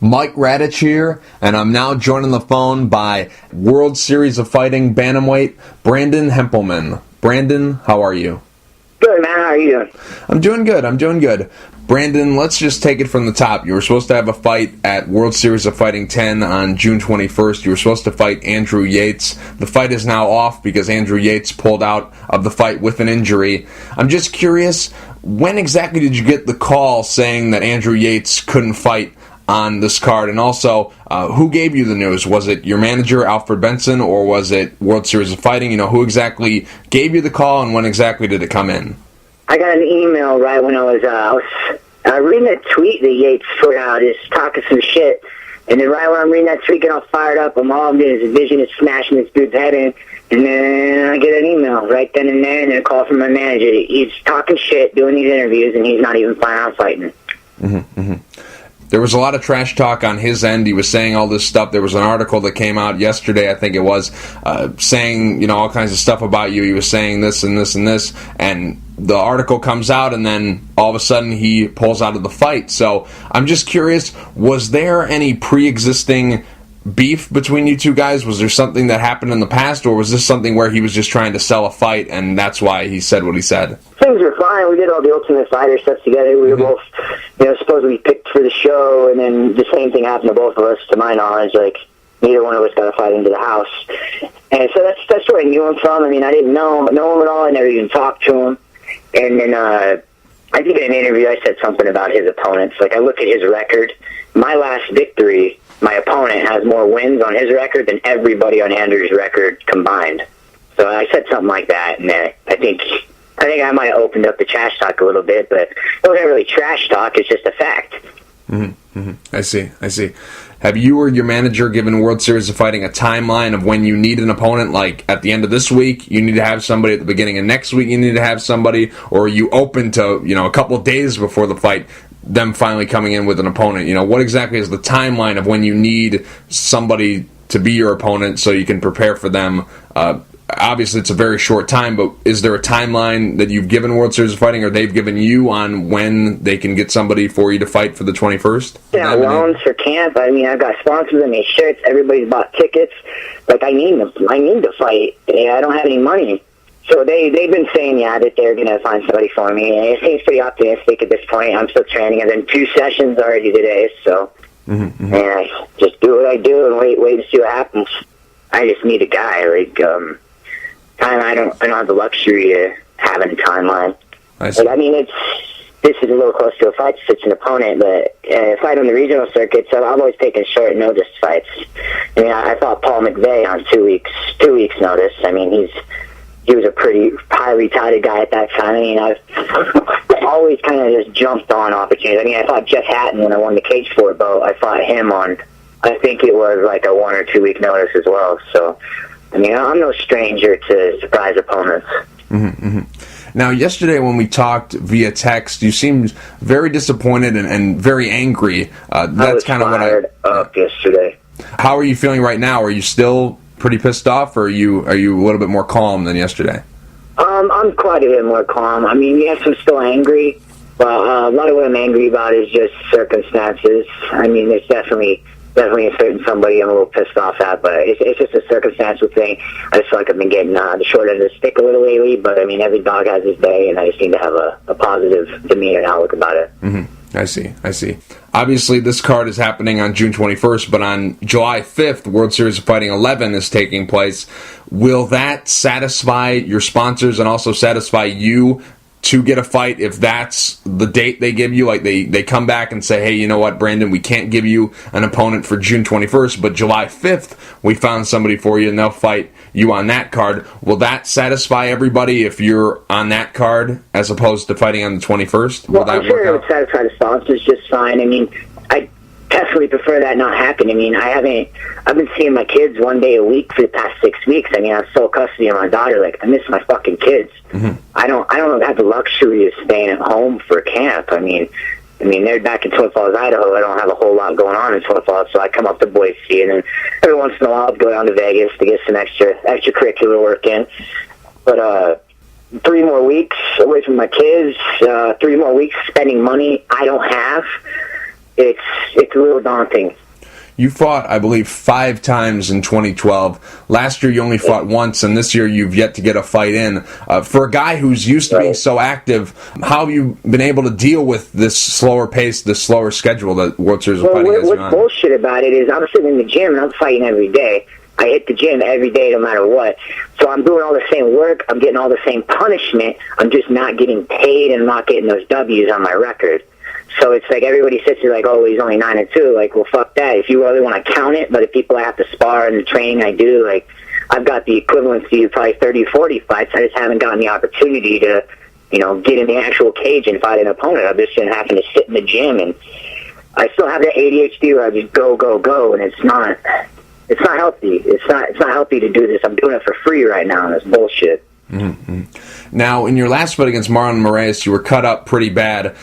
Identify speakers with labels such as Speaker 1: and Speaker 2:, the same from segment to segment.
Speaker 1: Mike Radich here, and I'm now joined on the phone by World Series of Fighting Bantamweight Brandon Hempleman. Brandon, how are you?
Speaker 2: Good, man. How are you doing?
Speaker 1: I'm doing good. Brandon, let's just take it from the top. You were supposed to have a fight at World Series of Fighting 10 on June 21st. You were supposed to fight Andrew Yates. The fight is now off because Andrew Yates pulled out of the fight with an injury. I'm just curious, when exactly did you get the call saying that Andrew Yates couldn't fight on this card? And also, who gave you the news? Was it your manager, Alfred Benson, or was it World Series of Fighting? Who exactly gave you the call, and when exactly did it come in?
Speaker 2: I got an email right when I was reading a tweet that Yates put out, just talking some shit. And then right when I'm reading that tweet, getting all fired up, I'm all doing his vision is smashing this dude's head in. And then I get an email right then and there, and then a call from my manager. He's talking shit, doing these interviews, and he's not even planning on fighting.
Speaker 1: There was a lot of trash talk on his end. He was saying all this stuff. There was an article that came out yesterday, I think it was, saying, all kinds of stuff about you. He was saying this and this and this, and the article comes out, and then all of a sudden he pulls out of the fight. So I'm just curious, was there any pre-existing beef between you two guys? Was there something that happened in the past, or was this something where he was just trying to sell a fight, and that's why he said what he said?
Speaker 2: Things were fine. We did all the Ultimate Fighter stuff together. We were both, supposedly picked for the show, and then the same thing happened to both of us, to my knowledge. Like, neither one of us got a fight into the house. And so that's where I knew him from. I didn't know him at all. I never even talked to him. And then I think in an interview I said something about his opponents. Like, I look at his record. My last victory, my opponent has more wins on his record than everybody on Andrew's record combined. So I said something like that, and I think I might have opened up the trash talk a little bit, but it wasn't really trash talk. It's just a fact.
Speaker 1: I see. Have you or your manager given World Series of Fighting a timeline of when you need an opponent? Like, at the end of this week, you need to have somebody. At the beginning of next week, you need to have somebody. Or are you open to, a couple of days before the fight, them finally coming in with an opponent? What exactly is the timeline of when you need somebody to be your opponent so you can prepare for them? Obviously, it's a very short time, but is there a timeline that you've given World Series of Fighting, or they've given you on when they can get somebody for you to fight for the 21st?
Speaker 2: Yeah, loans for camp. I've got sponsors. I made shirts. Everybody's bought tickets. Like, I need to fight. Yeah, I don't have any money. So they've been saying, that they're going to find somebody for me. And it seems pretty optimistic at this point. I'm still training. I've done 2 sessions already today, so and I just do what I do and wait to see what happens. I just need a guy. I don't have the luxury to having a timeline.
Speaker 1: I see.
Speaker 2: This is a little close to a fight. It's an opponent, but a fight on the regional circuit. So I've always taken short notice fights. I fought Paul McVeigh on 2 weeks notice. He was a pretty highly touted guy at that time. I've always kind of just jumped on opportunities. I fought Jeff Hatton when I won the Cage 4 bout. I fought him on, I think it was like a 1 or 2 week notice as well. So, I'm no stranger to surprise opponents.
Speaker 1: Now, yesterday when we talked via text, you seemed very disappointed and very angry. That's kind of what I
Speaker 2: fired up yesterday.
Speaker 1: How are you feeling right now? Are you still pretty pissed off, or are you a little bit more calm than yesterday?
Speaker 2: I'm quite a bit more calm. Yes, I'm still angry, but a lot of what I'm angry about is just circumstances. There's definitely a certain somebody I'm a little pissed off at, but it's just a circumstantial thing. I just feel like I've been getting the short end of the stick a little lately, but every dog has his day, and I just need to have a positive demeanor and outlook about it.
Speaker 1: I see. Obviously, this card is happening on June 21st, but on July 5th, World Series of Fighting 11 is taking place. Will that satisfy your sponsors and also satisfy you to get a fight if that's the date they give you? Like, they come back and say, hey, you know what, Brandon, we can't give you an opponent for June 21st, but July 5th, we found somebody for you, and they'll fight you on that card. Will that satisfy everybody if you're on that card as opposed to fighting on the 21st? Will that
Speaker 2: I'm sure it would satisfy the sponsors just fine. I definitely prefer that not happen. I've been seeing my kids 1 day a week for the past 6 weeks. I have sole custody of my daughter. Like, I miss my fucking kids. I don't have the luxury of staying at home for camp. They're back in Twin Falls, Idaho. I don't have a whole lot going on in Twin Falls, so I come up to Boise, and then every once in a while I'll go down to Vegas to get some extracurricular work in. But 3 more weeks away from my kids, 3 more weeks spending money I don't have. it's a little daunting.
Speaker 1: You fought, I believe, 5 times in 2012. Last year you only fought once, and this year you've yet to get a fight in. For a guy who's used to being so active, how have you been able to deal with this slower pace, this slower schedule that World Series of Fighting has
Speaker 2: on? What's bullshit about it is I'm sitting in the gym and I'm fighting every day. I hit the gym every day no matter what. So I'm doing all the same work. I'm getting all the same punishment. I'm just not getting paid and not getting those W's on my record. So it's like everybody sits there like, oh, he's only 9-2. Like, well, fuck that. If you really want to count it, but if people have to spar and the training I do, like, I've got the equivalency of probably 30, 40 fights. I just haven't gotten the opportunity to, get in the actual cage and fight an opponent. I've just been having to sit in the gym, and I still have that ADHD where I just go, go, go, and it's not healthy. It's not healthy to do this. I'm doing it for free right now, and it's bullshit.
Speaker 1: Mm-hmm. Now, in your last fight against Marlon Moraes, you were cut up pretty bad,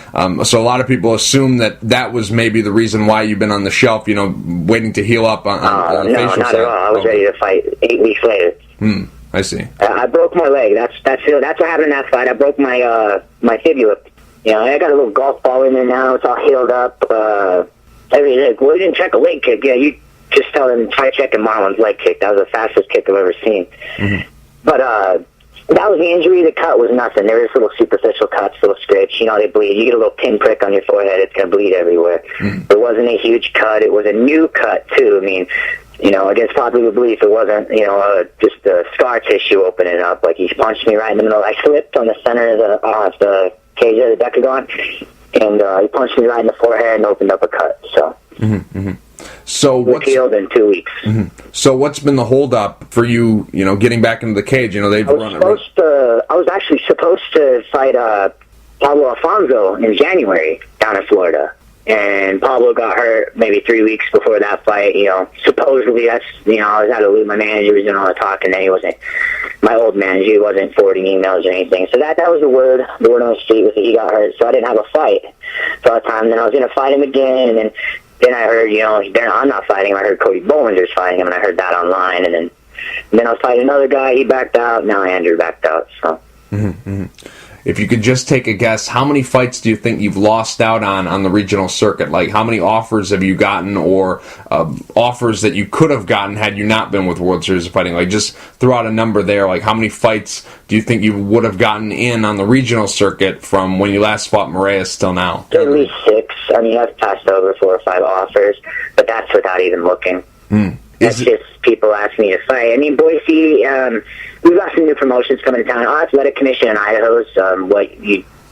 Speaker 1: so a lot of people assume that was maybe the reason why you've been on the shelf, waiting to heal up on the facial side.
Speaker 2: No, not at all. I was ready to fight 8 weeks later.
Speaker 1: I see.
Speaker 2: I broke my leg. That's what happened in that fight. I broke my fibula. I got a little golf ball in there now. It's all healed up. Everything. Like, well, you didn't check a leg kick. Yeah, you just tell them try checking Marlon's leg kick. That was the fastest kick I've ever seen. Mm-hmm. But that was the injury. The cut was nothing. There was little superficial cuts, little scrapes. They bleed. You get a little pinprick on your forehead, it's going to bleed everywhere. Mm. It wasn't a huge cut. It was a new cut, too. I mean, against popular belief, it wasn't, just the scar tissue opening up. Like, he punched me right in the middle. I slipped on the center of the cage of the decagon, and he punched me right in the forehead and opened up a cut. So. Mm-hmm, mm-hmm.
Speaker 1: So what's
Speaker 2: healed in 2 weeks?
Speaker 1: Mm-hmm. So what's been the holdup for you? Getting back into the cage. They've run it.
Speaker 2: I was actually supposed to fight Pablo Alfonso in January down in Florida, and Pablo got hurt maybe 3 weeks before that fight. Supposedly that's I was out of the loop. My manager was doing all the talking. Then he wasn't. My old manager, he wasn't forwarding emails or anything. So that was the word. The word on the street was that he got hurt. So I didn't have a fight for a time. Then I was going to fight him again, and then I heard, I'm not fighting him. I heard Cody Bollinger's fighting him, and I heard that online. And then I was fighting another guy. He backed out. Now Andrew backed out. So. Mm-hmm, mm-hmm.
Speaker 1: If you could just take a guess, how many fights do you think you've lost out on the regional circuit? Like, how many offers have you gotten, or offers that you could have gotten had you not been with World Series of Fighting? Like, just throw out a number there. Like, how many fights do you think you would have gotten in on the regional circuit from when you last fought Moraes till now?
Speaker 2: At least 6. I mean, I've passed over 4 or 5 offers, but that's without even looking. That's just people asking me to fight. I mean, Boise, we've got some new promotions coming to town. Our athletic commission in Idaho is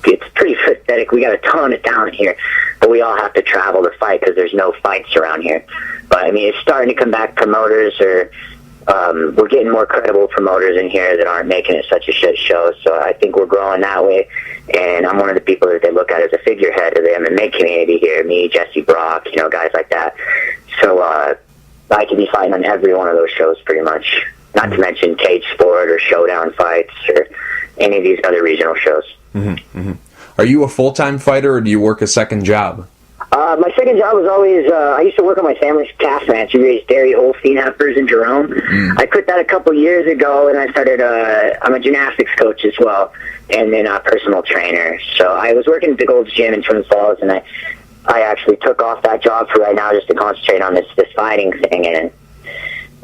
Speaker 2: it's pretty pathetic. We got a ton of talent here, but we all have to travel to fight because there's no fights around here. But I mean, it's starting to come back. Promoters we're getting more credible promoters in here that aren't making it such a shit show. So I think we're growing that way. And I'm one of the people that they look at as a figurehead of the MMA community here. Me, Jesse Brock, guys like that. So I could be fighting on every one of those shows pretty much. Not to mention Cage Sport or Showdown Fights or any of these other regional shows. Mm-hmm, mm-hmm.
Speaker 1: Are you a full-time fighter, or do you work a second job?
Speaker 2: My second job was always, I used to work on my family's calf ranch. We raised dairy Holstein heifers in Jerome. I quit that a couple years ago, and I started, I'm a gymnastics coach as well, and then a personal trainer. So I was working at the Gold's Gym in Twin Falls, and I actually took off that job for right now just to concentrate on this fighting thing,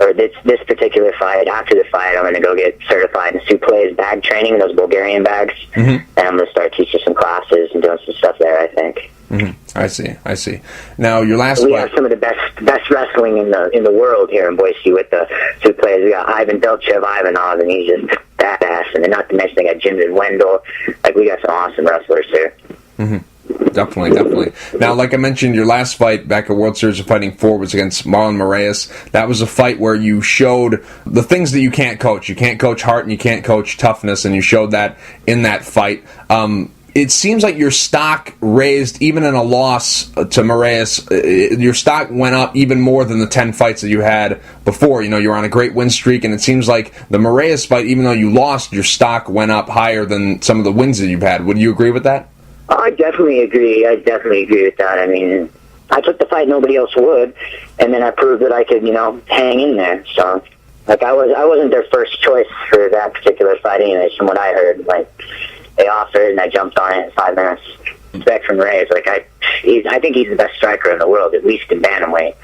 Speaker 2: or this particular fight. After the fight, I'm going to go get certified in Suple's bag training, those Bulgarian bags, and I'm going to start teaching some classes and doing some stuff there, I think.
Speaker 1: Mm-hmm. I see. Now, your last
Speaker 2: we have some of the best wrestling in the world here in Boise with the Suples. We got Ivan Delchev, Ivanov, and he's just badass. And then not to mention they got Jim and Wendell. Like, we got some awesome wrestlers here.
Speaker 1: Mm-hmm. Definitely. Now, like I mentioned, your last fight back at World Series of Fighting 4 was against Marlon Moraes. That was a fight where you showed the things that you can't coach. You can't coach heart and you can't coach toughness, and you showed that in that fight. It seems like your stock raised, even in a loss to Moraes, your stock went up even more than the 10 fights that you had before. You were on a great win streak, and it seems like the Moraes fight, even though you lost, your stock went up higher than some of the wins that you've had. Would you agree with that?
Speaker 2: I definitely agree. with that. I mean, I took the fight nobody else would, and then I proved that I could, hang in there. So, like, I wasn't their first choice for that particular fight anyways, from what I heard. Like, they offered, and I jumped on it in 5 minutes. respect from Ray. Like I think he's the best striker in the world, at least in bantamweight.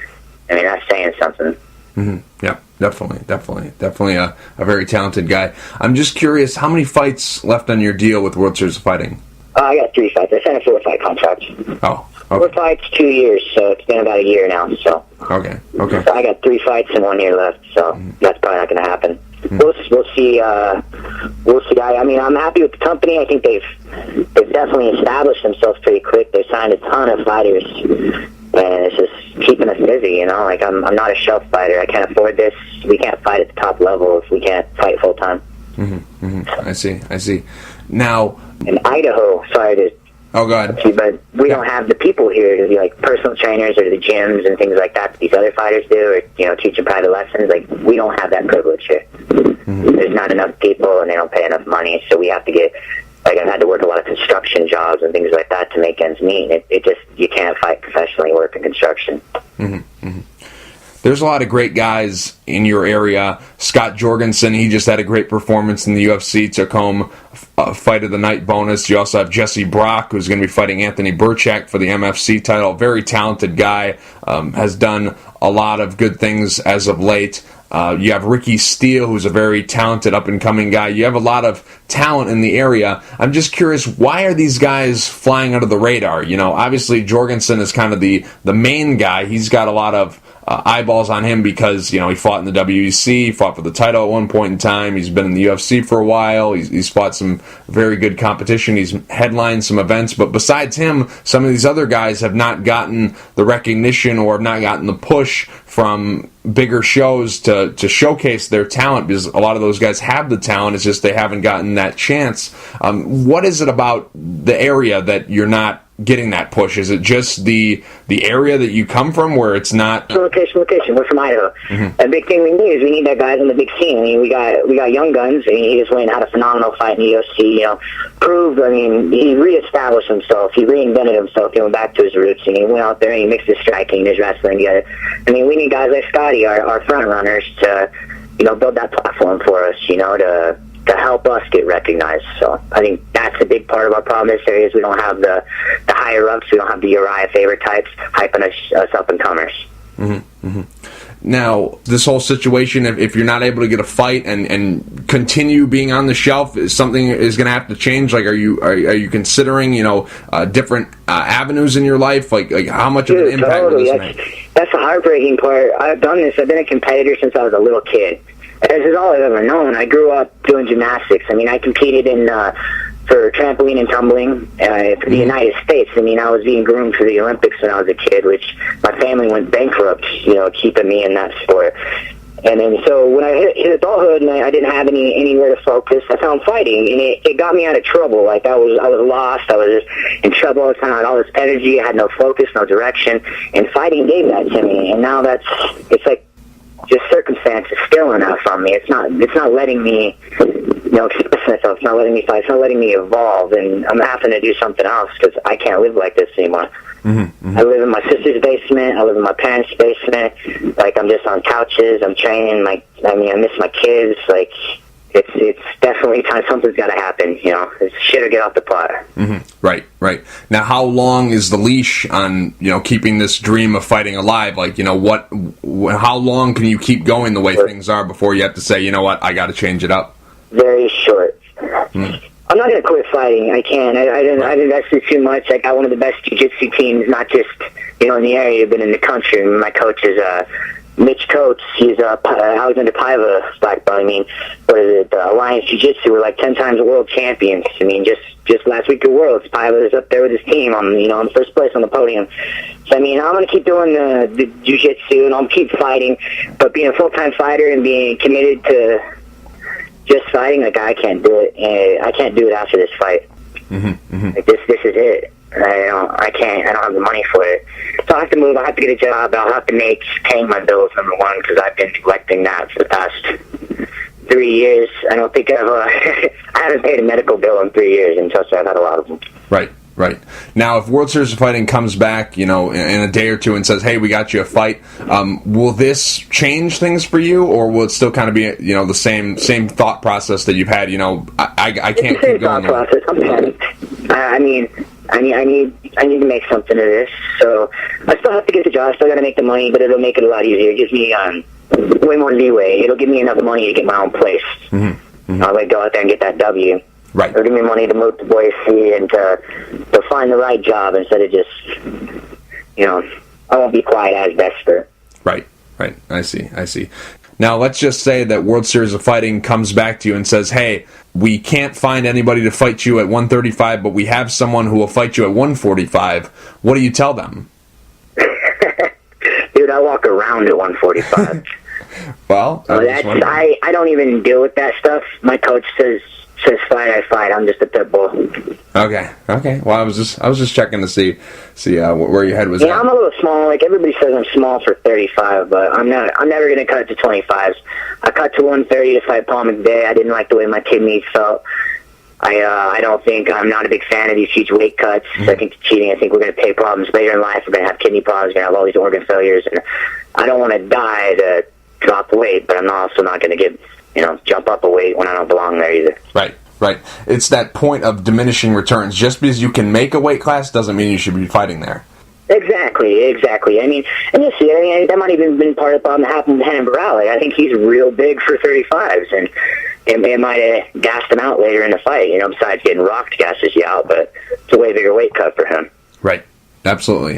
Speaker 2: I mean, that's saying something.
Speaker 1: Mm-hmm. Yeah, definitely a very talented guy. I'm just curious, how many fights left on your deal with World Series of Fighting?
Speaker 2: I got 3 fights. I signed a 4-fight contract.
Speaker 1: Oh, okay.
Speaker 2: 4 fights, 2 years, so it's been about a year now. So
Speaker 1: okay.
Speaker 2: So I got 3 fights and 1 year left, so that's probably not going to happen. We'll see. We'll see. I mean, I'm happy with the company. I think they've definitely established themselves pretty quick. They've signed a ton of fighters, and it's just keeping us busy. You know, like I'm not a shelf fighter. I can't afford this. We can't fight at the top level if we can't fight full time.
Speaker 1: I see. Now,
Speaker 2: in Idaho, sorry to.
Speaker 1: Oh, God.
Speaker 2: But we don't have the people here to be like personal trainers or the gyms and things like that these other fighters do, or teaching private lessons. Like, we don't have that privilege here. There's not enough people, and they don't pay enough money, so we have to get. Like, I've had to work a lot of construction jobs and things like that to make ends meet. It just, you can't fight professionally work in construction.
Speaker 1: There's a lot of great guys in your area. Scott Jorgensen, he just had a great performance in the UFC, took home a Fight of the Night bonus. You also have Jesse Brock, who's going to be fighting Anthony Burchak for the MFC title. Very talented guy, has done a lot of good things as of late. You have Ricky Steele, who's a very talented up-and-coming guy. You have a lot of talent in the area. I'm just curious, why are these guys flying under the radar? Obviously Jorgensen is kind of the main guy. He's got a lot of eyeballs on him because, he fought in the WEC, fought for the title at one point in time. He's been in the UFC for a while. He's fought some very good competition. He's headlined some events. But besides him, some of these other guys have not gotten the recognition or have not gotten the push from bigger shows to showcase their talent, because a lot of those guys have the talent. It's just they haven't gotten that chance. What is it about the area that you're not getting that push? Is it just the area that you come from where it's not?
Speaker 2: Location. We're from Idaho. A big thing we need that guys on the big scene. I mean, we got young guns. I mean, he just went and had a phenomenal fight in the UFC. Proved. I mean, he reestablished himself. He reinvented himself. He went back to his roots, and he went out there and he mixed his striking, his wrestling together. I mean, we need guys like Scotty, our front runners, to build that platform for us. To help us get recognized. So I think that's a big part of our problem in this area is we don't have the higher ups, we don't have the Uriah Favorite types hyping us up and comers.
Speaker 1: Now, this whole situation, if you're not able to get a fight and continue being on the shelf, something is going to have to change. Like, are you considering different avenues in your life? Like how much of an impact will this make? That's
Speaker 2: the heartbreaking part. I've done this. I've been a competitor since I was a little kid. This is all I've ever known. I grew up doing gymnastics. I mean, I competed for trampoline and tumbling for the United States. I mean, I was being groomed for the Olympics when I was a kid, which my family went bankrupt, keeping me in that sport. And then so when I hit adulthood and I didn't have anywhere to focus, I found fighting, and it got me out of trouble. Like I was lost. I was just in trouble all the time. I had all this energy. I had no focus, no direction, and fighting gave that to me. And now it's like just circumstance is stealing that from me. It's not letting me, express myself. It's not letting me fight. It's not letting me evolve. And I'm having to do something else because I can't live like this anymore. I live in my sister's basement. I live in my parents' basement. Like I'm just on couches. I'm training. I miss my kids. Like it's definitely time. Something's got to happen. Shit or get off the pot.
Speaker 1: Right. Now, how long is the leash on keeping this dream of fighting alive? Like how long can you keep going the way things are before you have to say, I got to change it up?
Speaker 2: Very short. I'm not going to quit fighting. I can't. I've invested too much. I got one of the best jiu-jitsu teams, not just in the area, but in the country. My coach is Mitch Coates. He's Alexander Paiva black belt. I mean, Alliance Jiu-Jitsu were like 10 times world champions. I mean, just last week at Worlds, Paiva is up there with his team on first place on the podium. So I mean, I'm going to keep doing the jiu-jitsu and I'll keep fighting, but being a full-time fighter and being committed to just fighting, like I can't do it. And I can't do it after this fight. Like this is it. I can't. I don't have the money for it. So I have to move. I have to get a job. I'll have to make paying my bills, number one, because I've been neglecting that for the past 3 years. I don't think I haven't paid a medical bill in 3 years, and trust me, I've had a lot of them.
Speaker 1: Right. Now, if World Series of Fighting comes back, in a day or two and says, "Hey, we got you a fight," will this change things for you, or will it still kind of be, the same thought process that you've had? I can't keep going.
Speaker 2: Thought process. I'm panicked. I mean, I need to make something of this. So I still have to get the job. I still got to make the money, but it'll make it a lot easier. It gives me way more leeway. It'll give me enough money to get my own place. I'll like go out there and get that W.
Speaker 1: Right.
Speaker 2: It'll give me money to move to Boise and to find the right job instead of just, I won't be quite as desperate.
Speaker 1: Right. I see. Now, let's just say that World Series of Fighting comes back to you and says, hey, we can't find anybody to fight you at 135, but we have someone who will fight you at 145. What do you tell them?
Speaker 2: Dude, I walk around at 145.
Speaker 1: Well,
Speaker 2: I don't even deal with that stuff. My coach says fight, I fight. I'm just a pit bull.
Speaker 1: Okay. Well, I was just checking to see where your head was at.
Speaker 2: Yeah, I'm a little small. Like everybody says, I'm small for 35, but I'm not. I'm never gonna cut to 25s. I cut to 130 to fight Paul McVeigh. I didn't like the way my kidneys felt. I don't think I'm not a big fan of these huge weight cuts. I think it's cheating. I think we're gonna pay problems later in life. We're gonna have kidney problems. We're gonna have all these organ failures, and I don't want to die to drop weight, but I'm also not gonna get jump up a weight when I don't belong there either.
Speaker 1: Right. It's that point of diminishing returns. Just because you can make a weight class doesn't mean you should be fighting there.
Speaker 2: Exactly. I mean, and you see, that might even been part of the problem that happened with Hannah Barali. I think he's real big for 35s, and it might have gassed him out later in the fight. Besides getting rocked gasses you out, but it's a way bigger weight cut for him.
Speaker 1: Right. Absolutely.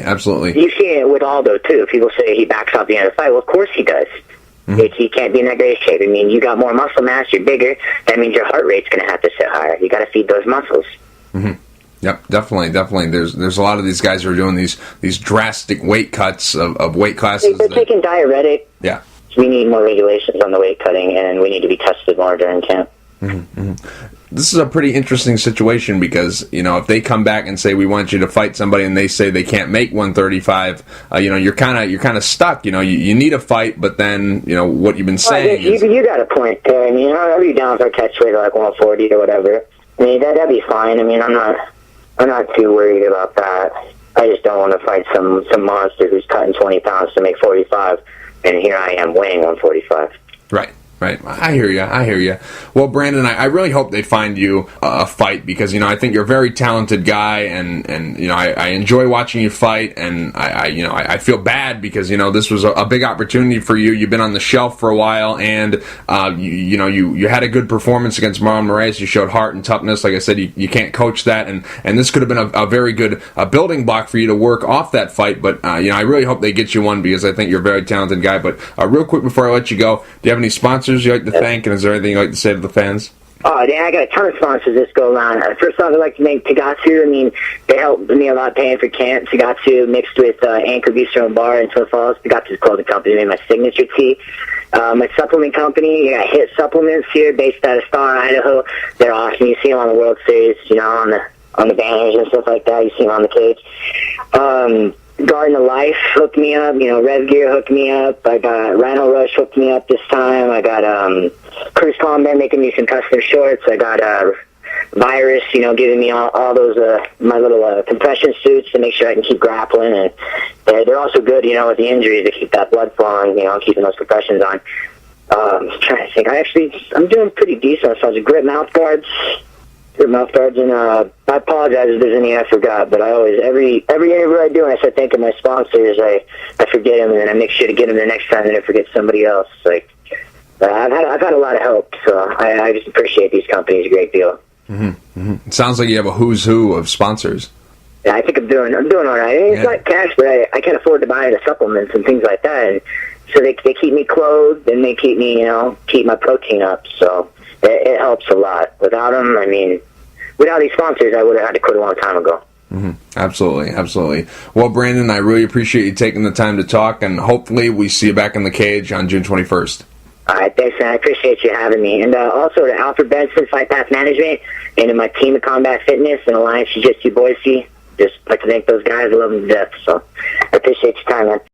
Speaker 2: You see it with Aldo, too. People say he backs out the end of the fight. Well, of course he does. He can't be in that great shape. I mean, you got more muscle mass, you're bigger. That means your heart rate's going to have to sit higher. You got to feed those muscles.
Speaker 1: Yep, definitely. There's a lot of these guys who are doing these drastic weight cuts of weight classes.
Speaker 2: They're taking diuretic.
Speaker 1: Yeah.
Speaker 2: We need more regulations on the weight cutting, and we need to be tested more during camp.
Speaker 1: This is a pretty interesting situation because, if they come back and say we want you to fight somebody and they say they can't make 135, you're kind of stuck. You need a fight, but then what you've been saying.
Speaker 2: You got a point there. I mean, I'll be down for a catch weight like 140 or whatever. I mean, that'd be fine. I mean, I'm not too worried about that. I just don't want to fight some monster who's cutting 20 pounds to make 45, and here I am weighing 145.
Speaker 1: Right. I hear you. Well, Brandon, I really hope they find you a fight because, I think you're a very talented guy and I enjoy watching you fight and I feel bad because, this was a big opportunity for you. You've been on the shelf for a while and, you had a good performance against Marlon Moraes. You showed heart and toughness. Like I said, you can't coach that and this could have been a very good building block for you to work off that fight. But, I really hope they get you one because I think you're a very talented guy. But real quick before I let you go, do you have any sponsors you like to thank, and is there anything you'd like to say to the fans?
Speaker 2: Oh, yeah, I got a ton of sponsors this go around. First off, I'd like to thank Tagatsu. I mean, they helped me a lot paying for camp. Tagatsu mixed with Anchor Bistro and Bar in Twin Falls. Tagatsu's clothing company made my signature tee. My supplement company, you got Hit Supplements here, based out of Star, Idaho. They're awesome. You see them on the World Series, on the banners and stuff like that. You see them on the cage. Garden of Life hooked me up. Rev Gear hooked me up. I got Rhino Rush hooked me up this time. I got Chris Combat making me some custom shorts. I got Virus, giving me all those my little compression suits to make sure I can keep grappling. And they're also good, with the injuries to keep that blood flowing. Keeping those compressions on. I'm trying to think. I'm doing pretty decent. So I was grip mouth guards. And I apologize if there's any I forgot, but I always every interview I do, and I start thanking my sponsors, I forget them, and then I make sure to get them the next time, and I forget somebody else. I've had a lot of help, so I just appreciate these companies a great deal.
Speaker 1: It sounds like you have a who's who of sponsors.
Speaker 2: Yeah, I think I'm doing all right. It's not cash, but I can't afford to buy the supplements and things like that, and so they keep me clothed and they keep me keep my protein up. So it helps a lot. Without them, without these sponsors, I would have had to quit a long time ago.
Speaker 1: Absolutely. Well, Brandon, I really appreciate you taking the time to talk, and hopefully we see you back in the cage on June 21st.
Speaker 2: All right, thanks, man. I appreciate you having me. And also to Alfred Benson, Fight Path Management, and to my team of Combat Fitness and Alliance Jiu-Jitsu Boise. Just like to thank those guys. I love them to death. So I appreciate your time, man.